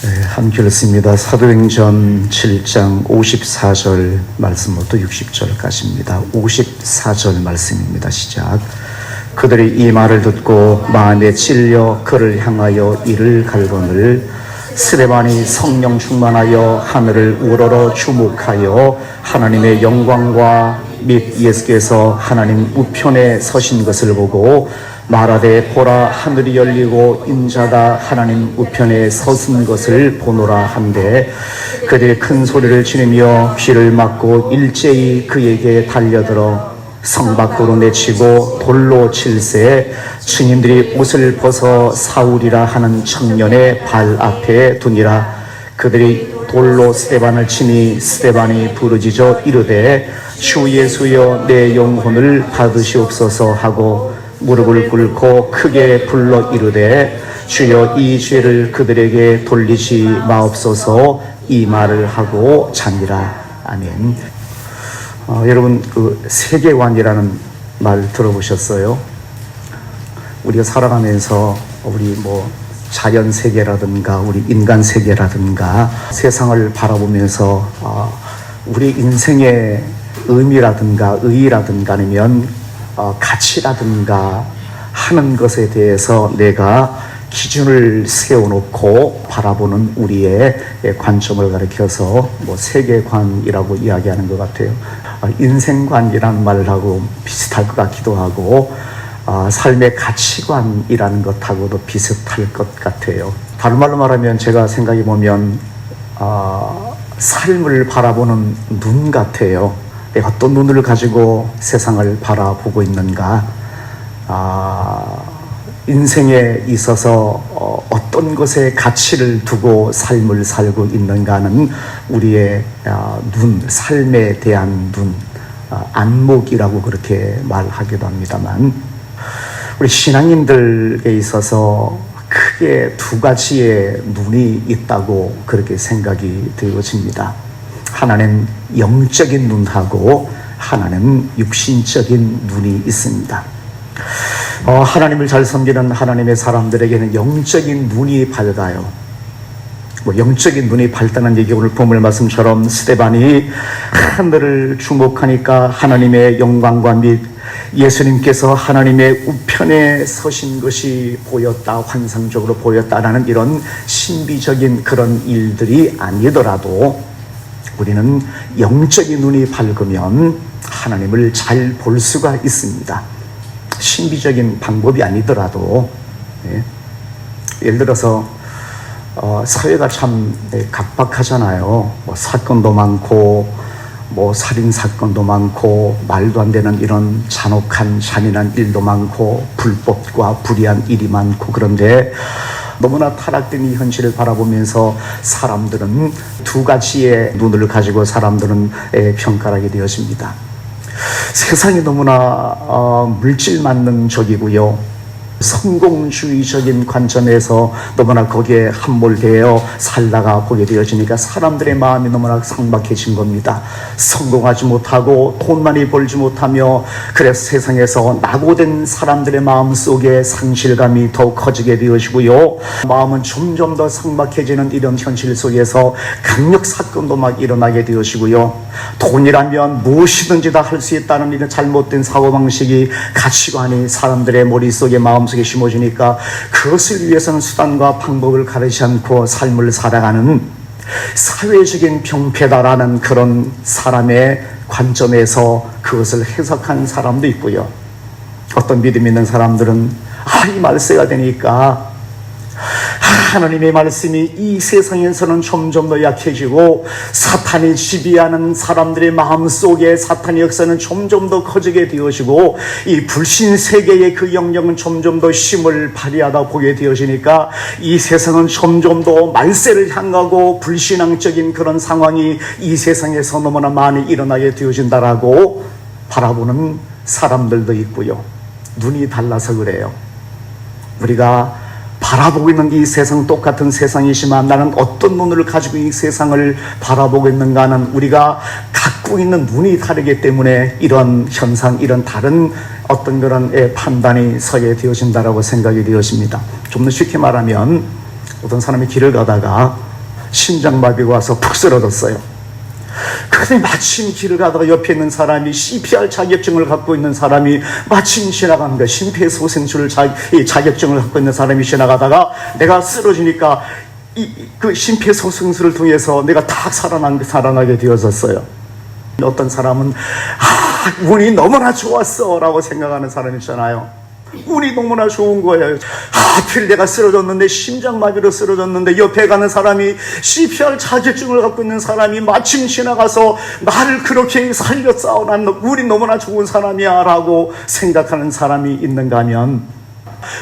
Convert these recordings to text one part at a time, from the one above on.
함께 읽습니다. 사도행전 7장 54절 말씀부터 60절까지입니다. 54절 말씀입니다. 시작. 그들이 이 말을 듣고 마음에 찔려 그를 향하여 이를 갈거늘 스데반이 성령 충만하여 하늘을 우러러 주목하여 하나님의 영광과 및 예수께서 하나님 우편에 서신 것을 보고 말하되 보라 하늘이 열리고 인자가 하나님 우편에 서신 것을 보노라 한데 그들이 큰 소리를 지르며 귀를 막고 일제히 그에게 달려들어 성 밖으로 내치고 돌로 칠세 증인들이 옷을 벗어 사울이라 하는 청년의 발 앞에 두니라. 그들이 돌로 스데반을 치니 스데반이 부르짖어 이르되 주 예수여 내 영혼을 받으시옵소서 하고 무릎을 꿇고 크게 불러 이르되 주여 이 죄를 그들에게 돌리지 마옵소서 이 말을 하고 자니라. 아멘. 여러분 그 세계관이라는 말 들어보셨어요? 우리가 살아가면서 우리 자연 세계라든가 우리 인간 세계라든가 세상을 바라보면서 우리 인생의 의미라든가 의의라든가 아니면 가치라든가 하는 것에 대해서 내가 기준을 세워놓고 바라보는 우리의 관점을 가리켜서 세계관이라고 이야기하는 것 같아요. 인생관이라는 말하고 비슷할 것 같기도 하고 삶의 가치관이라는 것하고도 비슷할 것 같아요. 다른 말로 말하면 제가 생각해 보면 삶을 바라보는 눈 같아요. 내가 어떤 눈을 가지고 세상을 바라보고 있는가, 인생에 있어서 어떤 것에 가치를 두고 삶을 살고 있는가는 우리의 눈, 삶에 대한 눈, 안목이라고 그렇게 말하기도 합니다만 우리 신앙인들에 있어서 크게 두 가지의 눈이 있다고 그렇게 생각이 되어집니다. 하나는 영적인 눈하고 하나는 육신적인 눈이 있습니다. 하나님을 잘 섬기는 하나님의 사람들에게는 영적인 눈이 밝아요. 영적인 눈이 밝다는 얘기 오늘 본문 말씀처럼 스데반이 하늘을 주목하니까 하나님의 영광과 및 예수님께서 하나님의 우편에 서신 것이 보였다, 환상적으로 보였다라는 이런 신비적인 그런 일들이 아니더라도 우리는 영적인 눈이 밝으면 하나님을 잘 볼 수가 있습니다. 신비적인 방법이 아니더라도 예를 들어서 사회가 참 각박하잖아요. 사건도 많고 살인 사건도 많고 말도 안 되는 이런 잔혹한 잔인한 일도 많고 불법과 불의한 일이 많고 그런데 너무나 타락된 이 현실을 바라보면서 사람들은 두 가지의 눈을 가지고 사람들은 평가하게 되었습니다. 세상이 너무나 물질만능적이고요. 성공주의적인 관점에서 너무나 거기에 함몰되어 살다가 보게 되어지니까 사람들의 마음이 너무나 삭막해진 겁니다. 성공하지 못하고 돈 많이 벌지 못하며 그래서 세상에서 낙오된 사람들의 마음 속에 상실감이 더욱 커지게 되어지고요. 마음은 점점 더 삭막해지는 이런 현실 속에서 강력 사건도 막 일어나게 되어지고요. 돈이라면 무엇이든지 다 할 수 있다는 이런 잘못된 사고방식이 가치관이 사람들의 머릿속에 마음속에 심어지니까 그것을 위해서는 수단과 방법을 가리지 않고 삶을 살아가는 사회적인 병폐다라는 그런 사람의 관점에서 그것을 해석하는 사람도 있고요. 어떤 믿음 있는 사람들은 이 말세가 되니까 하나님의 말씀이 이 세상에서는 점점 더 약해지고 사탄이 지배하는 사람들의 마음속에 사탄의 역사는 점점 더 커지게 되어지고 이 불신 세계의 그 영역은 점점 더 힘을 발휘하다 보게 되어지니까 이 세상은 점점 더 말세를 향하고 불신앙적인 그런 상황이 이 세상에서 너무나 많이 일어나게 되어진다라고 바라보는 사람들도 있고요. 눈이 달라서 그래요. 우리가 바라보고 있는 이 세상 똑같은 세상이지만 나는 어떤 눈을 가지고 이 세상을 바라보고 있는가는 우리가 갖고 있는 눈이 다르기 때문에 이런 현상, 이런 다른 어떤 그런 판단이 서게 되어진다라고 생각이 되어집니다. 좀 더 쉽게 말하면 어떤 사람이 길을 가다가 심장마비가 와서 푹 쓰러졌어요. 그런데 마침 길을 가다가 옆에 있는 사람이 CPR 자격증을 갖고 있는 사람이 마침 지나가는 거야. 심폐소생술 자격증을 갖고 있는 사람이 지나가다가 내가 쓰러지니까 그 심폐소생술을 통해서 내가 딱 살아나게 되어졌어요. 어떤 사람은 운이 너무나 좋았어 라고 생각하는 사람이 있잖아요. 운이 너무나 좋은 거예요. 하필 내가 쓰러졌는데, 심장마비로 쓰러졌는데 옆에 가는 사람이 CPR 자격증을 갖고 있는 사람이 마침 지나가서 나를 그렇게 살렸어. 난 운이 너무나 좋은 사람이야 라고 생각하는 사람이 있는가 하면,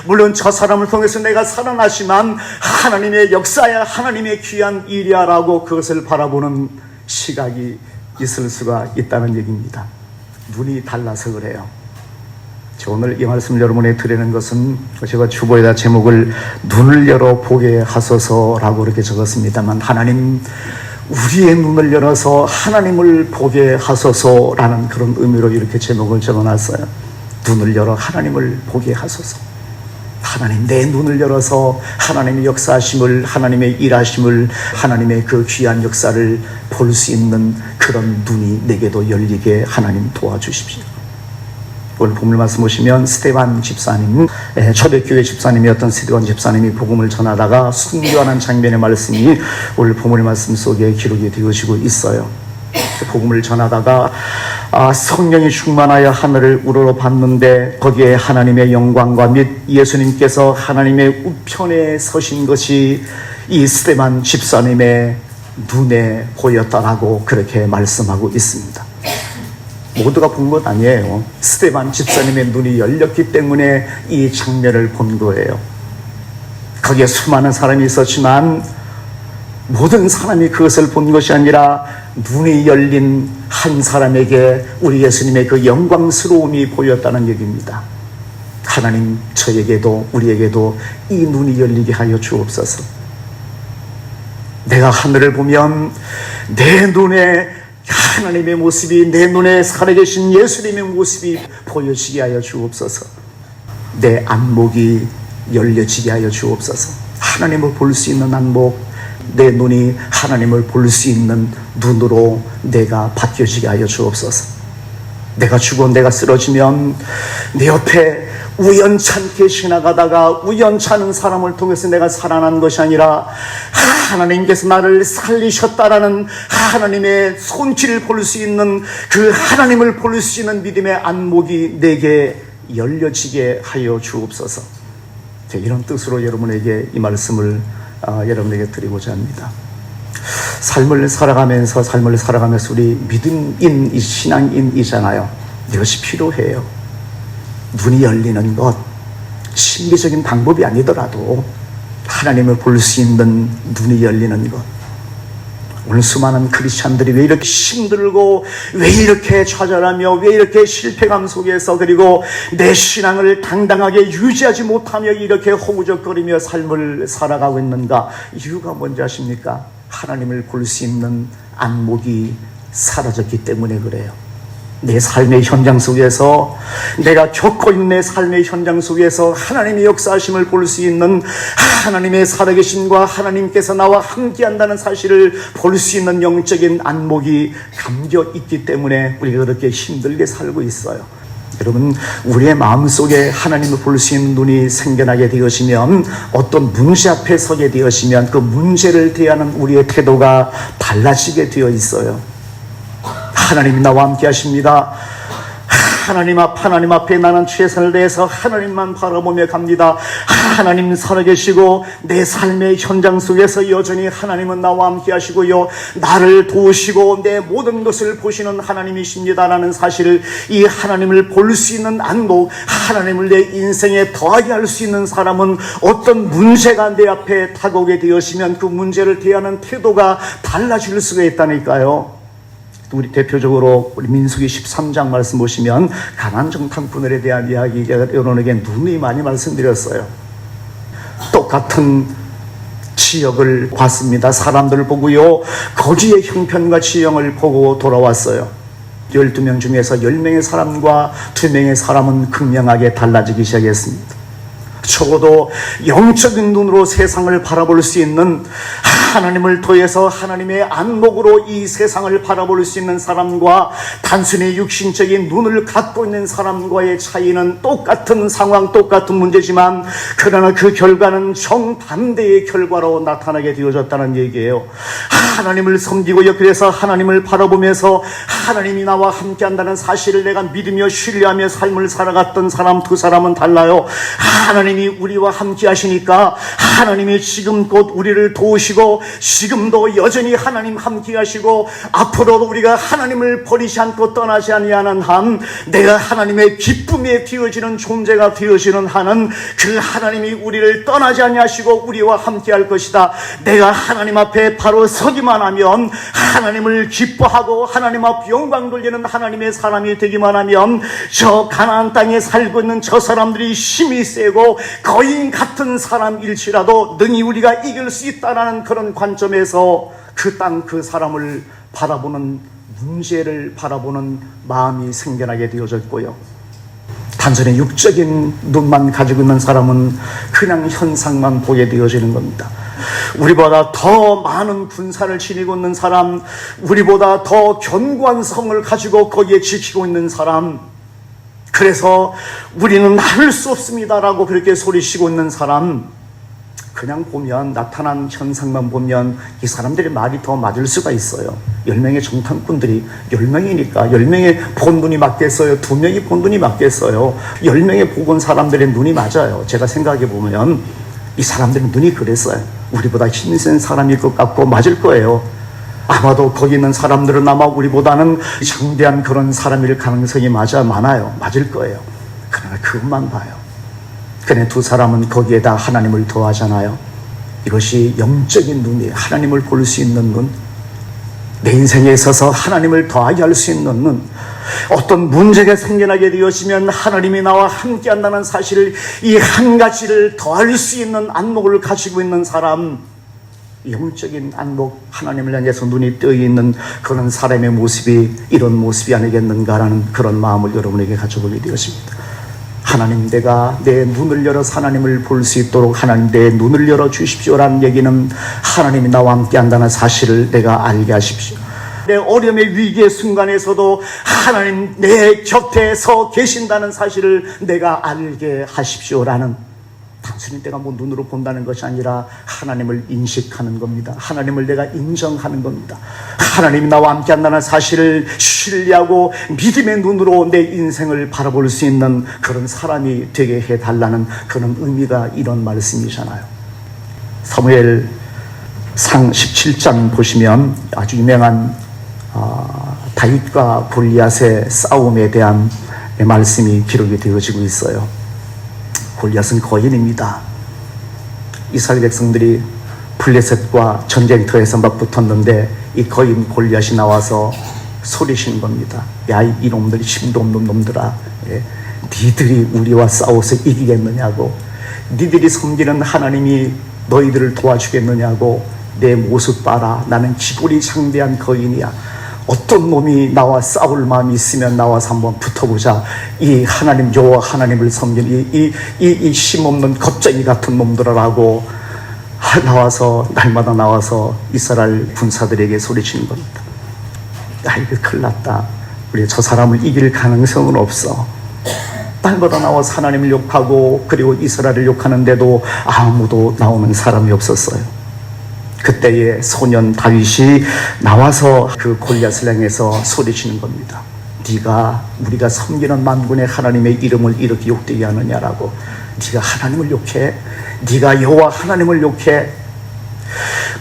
물론 저 사람을 통해서 내가 살아나지만 하나님의 역사야, 하나님의 귀한 일이야 라고 그것을 바라보는 시각이 있을 수가 있다는 얘기입니다. 눈이 달라서 그래요. 오늘 이 말씀을 여러분에게 드리는 것은, 제가 주보에다 제목을 눈을 열어 보게 하소서라고 이렇게 적었습니다만, 하나님 우리의 눈을 열어서 하나님을 보게 하소서라는 그런 의미로 이렇게 제목을 적어놨어요. 눈을 열어 하나님을 보게 하소서. 하나님, 내 눈을 열어서 하나님의 역사하심을, 하나님의 일하심을, 하나님의 그 귀한 역사를 볼 수 있는 그런 눈이 내게도 열리게 하나님 도와주십시오. 오늘 본문 말씀 보시면 스데반 집사님, 초대교회 집사님이었던 스데반 집사님이 복음을 전하다가 순교하는 장면의 말씀이 오늘 본문 말씀 속에 기록이 되어지고 있어요. 복음을 전하다가 성령이 충만하여 하늘을 우러러 봤는데 거기에 하나님의 영광과 및 예수님께서 하나님의 우편에 서신 것이 이 스데반 집사님의 눈에 보였다라고 그렇게 말씀하고 있습니다. 모두가 본 것 아니에요. 스데반 집사님의 눈이 열렸기 때문에 이 장면을 본 거예요. 거기에 수많은 사람이 있었지만 모든 사람이 그것을 본 것이 아니라 눈이 열린 한 사람에게 우리 예수님의 그 영광스러움이 보였다는 얘기입니다. 하나님, 저에게도 우리에게도 이 눈이 열리게 하여 주옵소서. 내가 하늘을 보면 내 눈에 하나님의 모습이, 내 눈에 살아계신 예수님의 모습이 보여지게 하여 주옵소서. 내 안목이 열려지게 하여 주옵소서. 하나님을 볼 수 있는 안목, 내 눈이 하나님을 볼 수 있는 눈으로 내가 바뀌어지게 하여 주옵소서. 내가 죽어 내가 쓰러지면 내 옆에 우연찮게 지나가다가 우연찮은 사람을 통해서 내가 살아난 것이 아니라 하나님께서 나를 살리셨다라는 하나님의 손길을 볼 수 있는, 그 하나님을 볼 수 있는 믿음의 안목이 내게 열려지게 하여 주옵소서. 이런 뜻으로 여러분에게 이 말씀을 여러분에게 드리고자 합니다. 삶을 살아가면서 우리 믿음인, 신앙인이잖아요. 이것이 필요해요. 눈이 열리는 것, 신비적인 방법이 아니더라도 하나님을 볼 수 있는 눈이 열리는 것. 오늘 수많은 크리스찬들이 왜 이렇게 힘들고, 왜 이렇게 좌절하며, 왜 이렇게 실패감 속에서, 그리고 내 신앙을 당당하게 유지하지 못하며 이렇게 허우적거리며 삶을 살아가고 있는가? 이유가 뭔지 아십니까? 하나님을 볼 수 있는 안목이 사라졌기 때문에 그래요. 내 삶의 현장 속에서, 내가 겪고 있는 내 삶의 현장 속에서 하나님의 역사하심을 볼 수 있는, 하나님의 살아계심과 하나님께서 나와 함께한다는 사실을 볼 수 있는 영적인 안목이 감겨 있기 때문에 우리가 그렇게 힘들게 살고 있어요. 여러분, 우리의 마음속에 하나님을 볼 수 있는 눈이 생겨나게 되어지면, 어떤 문제 앞에 서게 되어지면 그 문제를 대하는 우리의 태도가 달라지게 되어 있어요. 하나님이 나와 함께 하십니다. 하나님 앞에 나는 최선을 다해서 하나님만 바라보며 갑니다. 하나님 살아계시고 내 삶의 현장 속에서 여전히 하나님은 나와 함께 하시고요, 나를 도우시고 내 모든 것을 보시는 하나님이십니다라는 사실을, 이 하나님을 볼 수 있는 안목, 하나님을 내 인생에 더하게 할 수 있는 사람은 어떤 문제가 내 앞에 다가오게 되어지면 그 문제를 대하는 태도가 달라질 수가 있다니까요. 우리 대표적으로 우리 민수기 13장 말씀 보시면 가나안 정탐꾼들에 대한 이야기, 제가 여러분에게 누누이 많이 말씀드렸어요. 똑같은 지역을 봤습니다. 사람들을 보고요, 거기의 형편과 지형을 보고 돌아왔어요. 12명 중에서 10명의 사람과 2명의 사람은 극명하게 달라지기 시작했습니다. 적어도 영적인 눈으로 세상을 바라볼 수 있는, 하나님을 통해서 하나님의 안목으로 이 세상을 바라볼 수 있는 사람과 단순히 육신적인 눈을 갖고 있는 사람과의 차이는 똑같은 상황, 똑같은 문제지만 그러나 그 결과는 정반대의 결과로 나타나게 되어졌다는 얘기예요. 하나님을 섬기고요, 그래서 하나님을 바라보면서 하나님이 나와 함께한다는 사실을 내가 믿으며 신뢰하며 삶을 살아갔던 사람, 두 사람은 달라요. 하나님이 우리와 함께 하시니까 하나님이 지금 곧 우리를 도우시고 지금도 여전히 하나님 함께 하시고 앞으로도 우리가 하나님을 버리지 않고 떠나지 아니하는 한, 내가 하나님의 기쁨에 되어지는 존재가 되어지는 한은 그 하나님이 우리를 떠나지 아니하시고 우리와 함께 할 것이다. 내가 하나님 앞에 바로 서기만 하면, 하나님을 기뻐하고 하나님 앞 영광 돌리는 하나님의 사람이 되기만 하면, 저 가나안 땅에 살고 있는 저 사람들이 힘이 세고 거인 같은 사람일지라도 능히 우리가 이길 수 있다라는 그런 관점에서 그 땅, 그 사람을 바라보는, 문제를 바라보는 마음이 생겨나게 되어졌고요. 단순히 육적인 눈만 가지고 있는 사람은 그냥 현상만 보게 되어지는 겁니다. 우리보다 더 많은 군사를 지니고 있는 사람, 우리보다 더 견고한 성을 가지고 거기에 지키고 있는 사람, 그래서 우리는 할 수 없습니다라고 그렇게 소리치고 있는 사람, 그냥 보면, 나타난 현상만 보면 이 사람들의 말이 더 맞을 수가 있어요. 10명의 정탐꾼들이 10명이니까 10명의 본 눈이 맞겠어요? 2명이 본 눈이 맞겠어요? 10명의 보건 사람들의 눈이 맞아요. 제가 생각해 보면 이 사람들의 눈이 그랬어요. 우리보다 힘센 사람일 것 같고 맞을 거예요. 아마도 거기 있는 사람들은 아마 우리보다는 장대한 그런 사람일 가능성이 많아요. 맞을 거예요. 그러나 그것만 봐요. 그네 두 사람은 거기에다 하나님을 더하잖아요. 이것이 영적인 눈이, 하나님을 볼 수 있는 눈, 내 인생에 있어서 하나님을 더하게 할 수 있는 눈, 어떤 문제가 생겨나게 되어지면 하나님이 나와 함께 한다는 사실을, 이 한 가지를 더할 수 있는 안목을 가지고 있는 사람, 영적인 안목, 하나님을 향해서 눈이 뜨여 있는 그런 사람의 모습이 이런 모습이 아니겠는가라는 그런 마음을 여러분에게 가져보게 되었습니다. 하나님, 내가 내 눈을 열어서 하나님을 볼 수 있도록 하나님 내 눈을 열어 주십시오라는 얘기는 하나님이 나와 함께 한다는 사실을 내가 알게 하십시오. 내 어려움의 위기의 순간에서도 하나님 내 곁에 서 계신다는 사실을 내가 알게 하십시오라는, 단순히 내가 뭐 눈으로 본다는 것이 아니라 하나님을 인식하는 겁니다. 하나님을 내가 인정하는 겁니다. 하나님이 나와 함께 한다는 사실을 신뢰하고 믿음의 눈으로 내 인생을 바라볼 수 있는 그런 사람이 되게 해달라는 그런 의미가 이런 말씀이잖아요. 사무엘상 17장 보시면 아주 유명한 다윗과 골리앗의 싸움에 대한 말씀이 기록이 되어지고 있어요. 골리앗은 거인입니다. 이스라엘 백성들이 블레셋과 전쟁터에서 막 붙었는데 이 거인 골리앗이 나와서 소리치는 겁니다. 야, 이놈들이 힘도 없는 놈들아, 니들이 우리와 싸워서 이기겠느냐고, 니들이 섬기는 하나님이 너희들을 도와주겠느냐고, 내 모습 봐라, 나는 기골이 장대한 거인이야. 어떤 놈이 나와 싸울 마음이 있으면 나와서 한번 붙어보자. 이 하나님, 여호와 하나님을 섬기는 이 힘없는 겁쟁이 같은 놈들이라고 나와서, 날마다 나와서 이스라엘 군사들에게 소리치는 겁니다. 야, 이거 큰일 났다. 우리 저 사람을 이길 가능성은 없어. 날마다 나와서 하나님을 욕하고 그리고 이스라엘을 욕하는데도 아무도 나오는 사람이 없었어요. 그때에 소년 다윗이 나와서 그 골리앗을 향해서 소리치는 겁니다. 네가 우리가 섬기는 만군의 하나님의 이름을 이렇게 욕되게 하느냐라고. 네가 하나님을 욕해? 네가 여호와 하나님을 욕해?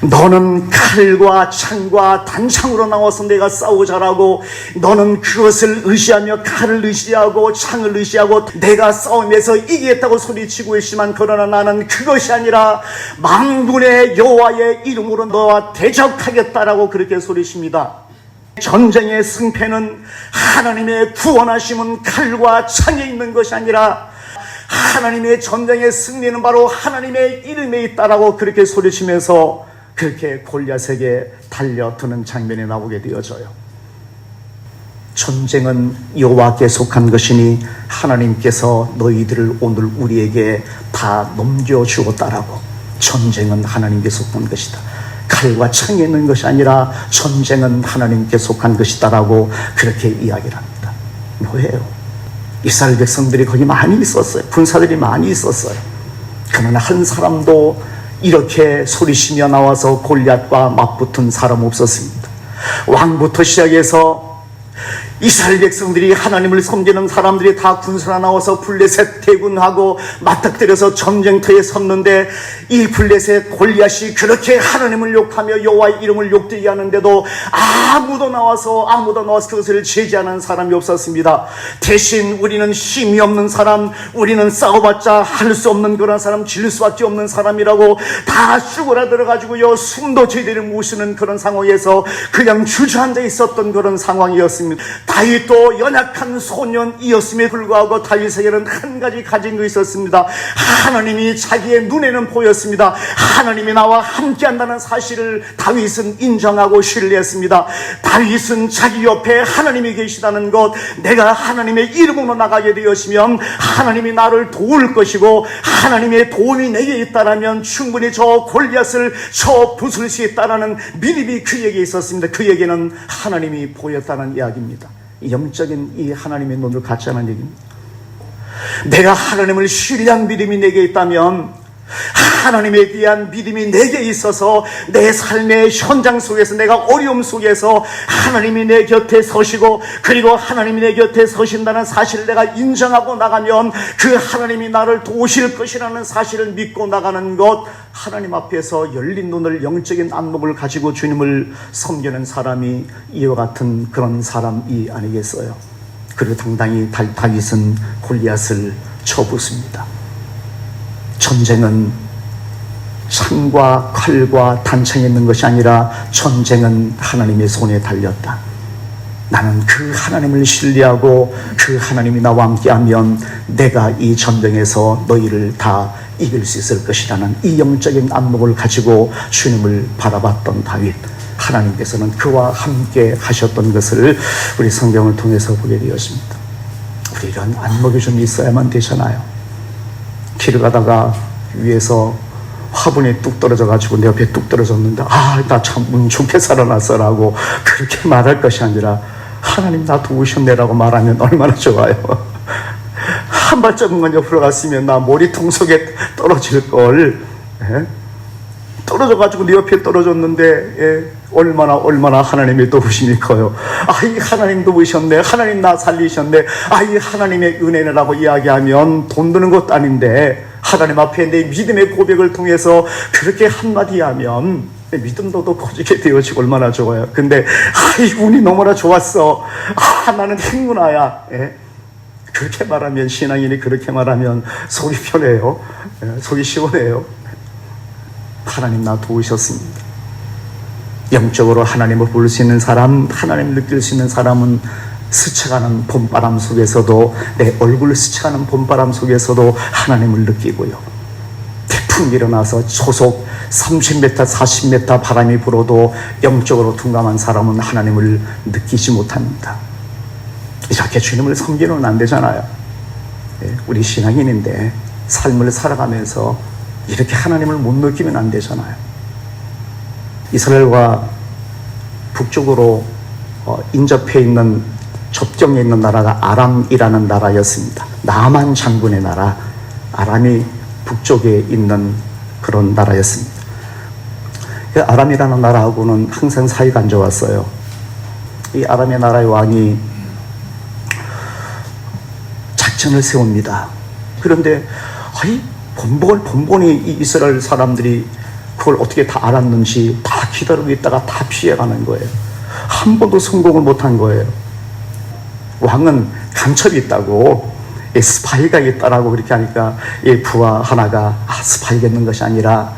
너는 칼과 창과 단창으로 나와서 내가 싸우자라고, 너는 그것을 의지하며 칼을 의지하고 창을 의지하고 내가 싸움에서 이기겠다고 소리치고 있지만, 그러나 나는 그것이 아니라 만군의 여호와의 이름으로 너와 대적하겠다라고 그렇게 소리칩니다. 전쟁의 승패는, 하나님의 구원하심은 칼과 창에 있는 것이 아니라 하나님의 전쟁의 승리는 바로 하나님의 이름에 있다라고 그렇게 소리치면서 그렇게 골리앗에게 달려드는 장면이 나오게 되어져요. 전쟁은 여호와께 속한 것이니 하나님께서 너희들을 오늘 우리에게 다 넘겨주었다라고. 전쟁은 하나님께 속한 것이다. 칼과 창에 있는 것이 아니라 전쟁은 하나님께 속한 것이다라고 그렇게 이야기를 합니다. 뭐예요? 이스라엘 백성들이 거기 많이 있었어요. 군사들이 많이 있었어요. 그러나 한 사람도 이렇게 소리치며 나와서 골리앗과 맞붙은 사람 없었습니다. 왕부터 시작해서 이스라엘 백성들이 하나님을 섬기는 사람들이 다 군사로 나와서 블레셋 대군하고 맞닥뜨려서 전쟁터에 섰는데 이 블레셋 골리앗이 그렇게 하나님을 욕하며 여호와의 이름을 욕되게 하는데도 아무도 나와서 그것을 제지하는 사람이 없었습니다. 대신 우리는 힘이 없는 사람, 우리는 싸워봤자 할 수 없는 그런 사람, 질 수밖에 없는 사람이라고 다 쭈그라들어가지고요 숨도 제대로 못 쉬는 그런 상황에서 그냥 주저앉아 있었던 그런 상황이었습니다. 다윗도 연약한 소년이었음에 불구하고 다윗에게는 한 가지 가진 거 있었습니다. 하나님이 자기의 눈에는 보였습니다. 하나님이 나와 함께 한다는 사실을 다윗은 인정하고 신뢰했습니다. 다윗은 자기 옆에 하나님이 계시다는 것, 내가 하나님의 이름으로 나가게 되었으면 하나님이 나를 도울 것이고 하나님의 도움이 내게 있다라면 충분히 저 골리앗을 부술 수 있다라는 믿음이 그에게 있었습니다. 그에게는 하나님이 보였다는 이야기입니다. 영적인 이 하나님의 눈을 갖지 않은 얘기입니다. 내가 하나님을 신뢰한 믿음이 내게 있다면 하나님에 대한 믿음이 내게 있어서 내 삶의 현장 속에서 내가 어려움 속에서 하나님이 내 곁에 서시고 그리고 하나님이 내 곁에 서신다는 사실을 내가 인정하고 나가면 그 하나님이 나를 도우실 것이라는 사실을 믿고 나가는 것, 하나님 앞에서 열린 눈을, 영적인 안목을 가지고 주님을 섬기는 사람이 이와 같은 그런 사람이 아니겠어요? 그리고 당당히 다윗은 골리앗을 쳐부숩니다. 전쟁은 창과 칼과 단창에 있는 것이 아니라 전쟁은 하나님의 손에 달렸다. 나는 그 하나님을 신뢰하고 그 하나님이 나와 함께하면 내가 이 전쟁에서 너희를 다 이길 수 있을 것이라는 이 영적인 안목을 가지고 주님을 바라봤던 다윗, 하나님께서는 그와 함께 하셨던 것을 우리 성경을 통해서 보게 되었습니다. 우리 이런 안목이 좀 있어야만 되잖아요. 길을 가다가 위에서 화분이 뚝 떨어져가지고 내 옆에 뚝 떨어졌는데 나 참 운 좋게 살아났어라고 그렇게 말할 것이 아니라 하나님 나 도우셨네라고 말하면 얼마나 좋아요. 한 발자국만 옆으로 갔으면 나 머리통 속에 떨어질 걸, 떨어져가지고 내 옆에 떨어졌는데 얼마나 하나님의 도우심이 커요. 이 하나님 도우셨네, 하나님 나 살리셨네, 이 하나님의 은혜라고 이야기하면 돈 드는 것도 아닌데 하나님 앞에 내 믿음의 고백을 통해서 그렇게 한마디 하면 내 믿음도 더 커지게 되어지고 얼마나 좋아요. 근데 운이 너무나 좋았어, 나는 행운아야, 그렇게 말하면, 신앙인이 그렇게 말하면 속이 편해요. 속이 시원해요. 하나님 나 도우셨습니다. 영적으로 하나님을 볼 수 있는 사람, 하나님을 느낄 수 있는 사람은 스쳐가는 봄바람 속에서도, 내 얼굴을 스쳐가는 봄바람 속에서도 하나님을 느끼고요. 태풍이 일어나서 초속 30m, 40m 바람이 불어도 영적으로 둔감한 사람은 하나님을 느끼지 못합니다. 이렇게 주님을 섬기는 안 되잖아요. 우리 신앙인인데 삶을 살아가면서 이렇게 하나님을 못 느끼면 안 되잖아요. 이스라엘과 북쪽으로 인접해 있는, 접경에 있는 나라가 아람이라는 나라였습니다. 나만 장군의 나라, 아람이 북쪽에 있는 그런 나라였습니다. 아람이라는 나라하고는 항상 사이가 안 좋았어요. 이 아람의 나라의 왕이 작전을 세웁니다. 그런데 번번이 이 이스라엘 사람들이 그걸 어떻게 다 알았는지 다 기다리고 있다가 다 피해가는 거예요. 한 번도 성공을 못한 거예요. 왕은 간첩이 있다고, 스파이가 있다라고 그렇게 하니까 이 부하 하나가 스파이가 있는 것이 아니라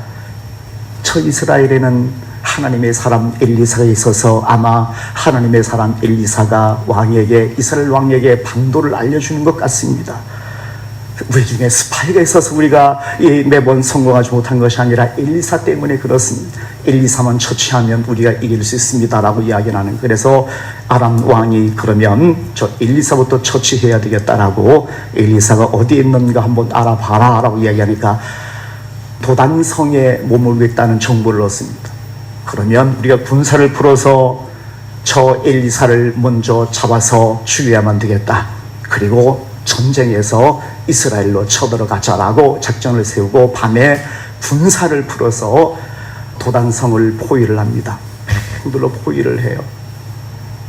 저 이스라엘에는 하나님의 사람 엘리사가 있어서 아마 하나님의 사람 엘리사가 왕에게, 이스라엘 왕에게 방도를 알려주는 것 같습니다. 우리 중에 스파이가 있어서 우리가 매번 성공하지 못한 것이 아니라 엘리사 때문에 그렇습니다. 엘리사만 처치하면 우리가 이길 수 있습니다라고 이야기하는. 그래서 아람 왕이 그러면 저 엘리사부터 처치해야 되겠다라고 엘리사가 어디에 있는가 한번 알아봐라라고 이야기하니까 도단성에 머물고 있다는 정보를 얻습니다. 그러면 우리가 군사를 풀어서 저 엘리사를 먼저 잡아서 죽여야만 되겠다. 그리고 전쟁에서 이스라엘로 쳐들어가자라고 작전을 세우고 밤에 군사를 풀어서 도단성을 포위를 합니다. 백성들로 포위를 해요.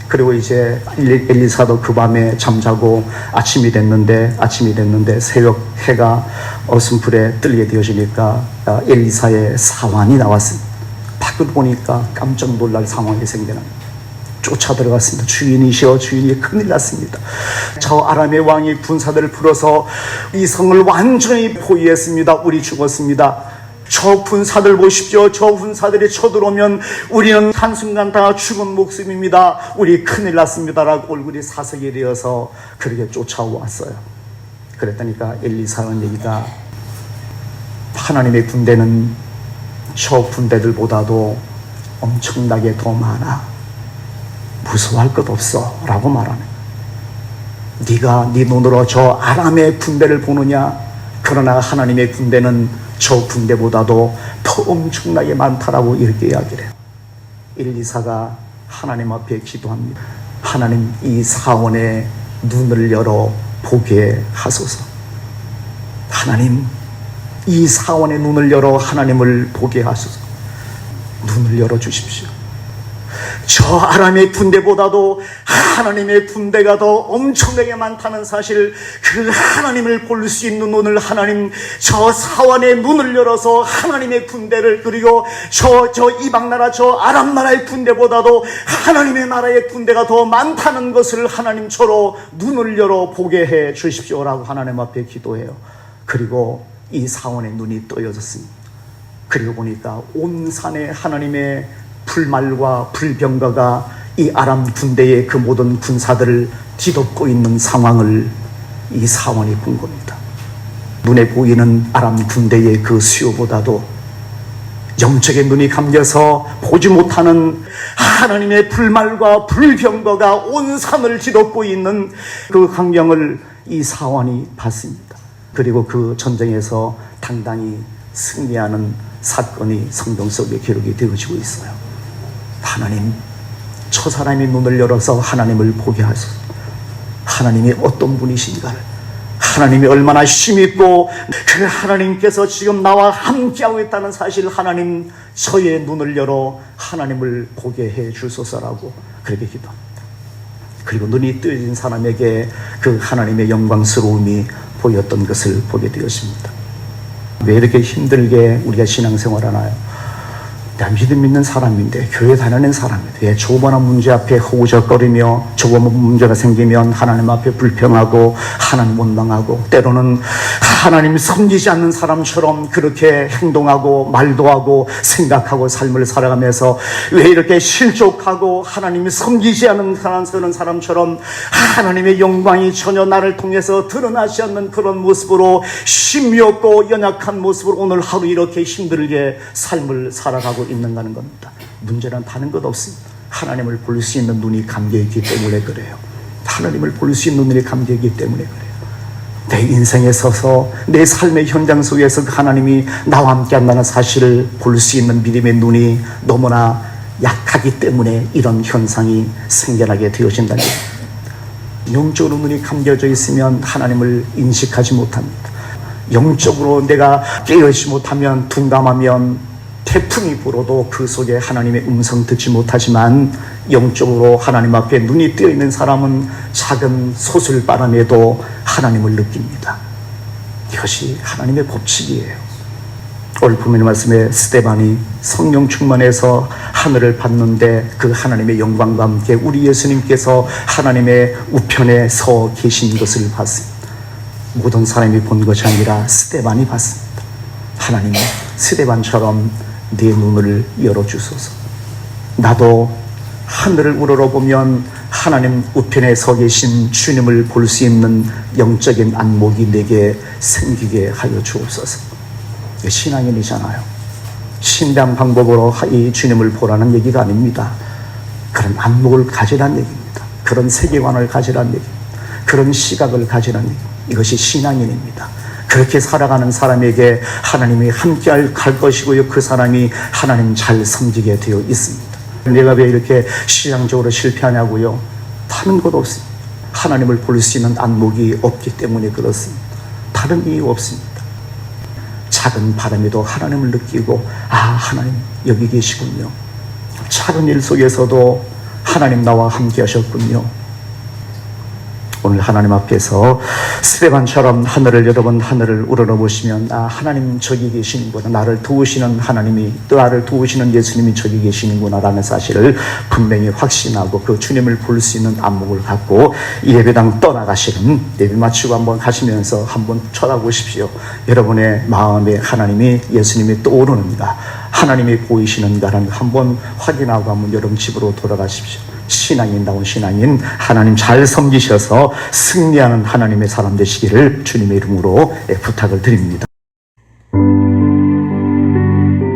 그리고 이제 엘리사도 그 밤에 잠자고 아침이 됐는데 새벽 해가 어슴풀에 뜨게 되어지니까 엘리사의 사환이 나왔습니다. 밖을 보니까 깜짝 놀랄 상황이 생겨납니다. 쫓아 들어갔습니다. 주인이시여, 주인이 큰일 났습니다. 저 아람의 왕이 군사들을 풀어서 이 성을 완전히 포위했습니다. 우리 죽었습니다. 저 군사들 보십시오. 저 군사들이 쳐들어오면 우리는 한순간 다 죽은 목숨입니다. 우리 큰일 났습니다라고 얼굴이 사색이 되어서 그렇게 쫓아왔어요. 그랬다니까 엘리사는 얘기가 하나님의 군대는 저 군대들보다도 엄청나게 더 많아. 무서워할 것 없어 라고 말하네. 네가 네 눈으로 저 아람의 군대를 보느냐? 그러나 하나님의 군대는 저 군대보다도 더 엄청나게 많다라고 이렇게 이야기를 해요. 엘리사가 하나님 앞에 기도합니다. 하나님, 이 사원의 눈을 열어 보게 하소서. 하나님, 이 사원의 눈을 열어 하나님을 보게 하소서. 눈을 열어 주십시오. 저 아람의 군대보다도 하나님의 군대가 더 엄청나게 많다는 사실, 그 하나님을 볼 수 있는 눈을 하나님, 저 사원의 눈을 열어서 하나님의 군대를, 그리고 저 이방 나라, 저 아람 나라의 군대보다도 하나님의 나라의 군대가 더 많다는 것을 하나님 저로 눈을 열어 보게 해 주십시오라고 하나님 앞에 기도해요. 그리고 이 사원의 눈이 떠여졌습니다. 그리고 보니까 온 산에 하나님의 불말과 불병거가 이 아람 군대의 그 모든 군사들을 뒤덮고 있는 상황을 이 사원이 본 겁니다. 눈에 보이는 아람 군대의 그 수요보다도 영적인 눈이 감겨서 보지 못하는 하나님의 불말과 불병거가 온 산을 뒤덮고 있는 그 광경을 이 사원이 봤습니다. 그리고 그 전쟁에서 당당히 승리하는 사건이 성경 속에 기록이 되어지고 있어요. 하나님, 저 사람의 눈을 열어서 하나님을 보게 하소서. 하나님이 어떤 분이신가를, 하나님이 얼마나 힘있고 그 하나님께서 지금 나와 함께하고 있다는 사실, 하나님 저의 눈을 열어 하나님을 보게 해 주소서라고 그렇게 기도합니다. 그리고 눈이 뜨여진 사람에게 그 하나님의 영광스러움이 보였던 것을 보게 되었습니다. 왜 이렇게 힘들게 우리가 신앙생활 하나요? 내가 믿는 사람인데, 교회 다니는 사람인데, 왜 조그마한 문제 앞에 허우적거리며 조그마한 문제가 생기면 하나님 앞에 불평하고 하나님 원망하고, 때로는 하나님 섬기지 않는 사람처럼 그렇게 행동하고 말도 하고 생각하고 삶을 살아가면서 왜 이렇게 실족하고 하나님이 섬기지 않는 사람처럼 하나님의 영광이 전혀 나를 통해서 드러나지 않는 그런 모습으로, 힘이 없고 연약한 모습으로 오늘 하루 이렇게 힘들게 삶을 살아가고 있는가 하는 겁니다. 문제는 다른 것 없습니다. 하나님을 볼 수 있는 눈이 감겨있기 때문에 그래요. 하나님을 볼 수 있는 눈이 감겨있기 때문에 그래요. 내 인생에 서서 내 삶의 현장 속에서 하나님이 나와 함께 한다는 사실을 볼 수 있는 믿음의 눈이 너무나 약하기 때문에 이런 현상이 생겨나게 되어진다는 겁니다. 영적으로 눈이 감겨져 있으면 하나님을 인식하지 못합니다. 영적으로 내가 깨어있지 못하면, 둔감하면 태풍이 불어도 그 속에 하나님의 음성 듣지 못하지만, 영적으로 하나님 앞에 눈이 뜨여 있는 사람은 작은 소술바람에도 하나님을 느낍니다. 이것이 하나님의 법칙이에요. 오늘 본문의 말씀에 스데반이 성령 충만해서 하늘을 봤는데 그 하나님의 영광과 함께 우리 예수님께서 하나님의 우편에 서 계신 것을 봤습니다. 모든 사람이 본 것이 아니라 스데반이 봤습니다. 하나님, 스데반처럼 네 눈을 열어주소서. 나도 하늘을 우러러보면 하나님 우편에 서 계신 주님을 볼 수 있는 영적인 안목이 내게 생기게 하여 주옵소서. 신앙인이잖아요. 신대한 방법으로 이 주님을 보라는 얘기가 아닙니다. 그런 안목을 가지라는 얘기입니다. 그런 세계관을 가지라는 얘기입니다. 그런 시각을 가지라는 얘기입니다. 이것이 신앙인입니다. 그렇게 살아가는 사람에게 하나님이 함께 갈 것이고요. 그 사람이 하나님 잘 섬기게 되어 있습니다. 내가 왜 이렇게 신앙적으로 실패하냐고요? 다른 것 없습니다. 하나님을 볼 수 있는 안목이 없기 때문에 그렇습니다. 다른 이유 없습니다. 작은 바람에도 하나님을 느끼고 하나님 여기 계시군요. 작은 일 속에서도 하나님 나와 함께 하셨군요. 오늘 하나님 앞에서 스데반처럼 여러분 하늘을 우러러보시면 하나님 저기 계시는구나, 나를 도우시는 하나님이, 또 나를 도우시는 예수님이 저기 계시는구나 라는 사실을 분명히 확신하고 그 주님을 볼 수 있는 안목을 갖고 예배당 떠나가시는, 예배 마치고 한번 가시면서 한번 쳐다보십시오. 여러분의 마음에 하나님이, 예수님이 떠오르는가, 하나님이 보이시는가라는 한번 확인하고 한번 여러분 집으로 돌아가십시오. 신앙인다운 신앙인, 하나님 잘 섬기셔서 승리하는 하나님의 사람 되시기를 주님의 이름으로 부탁을 드립니다.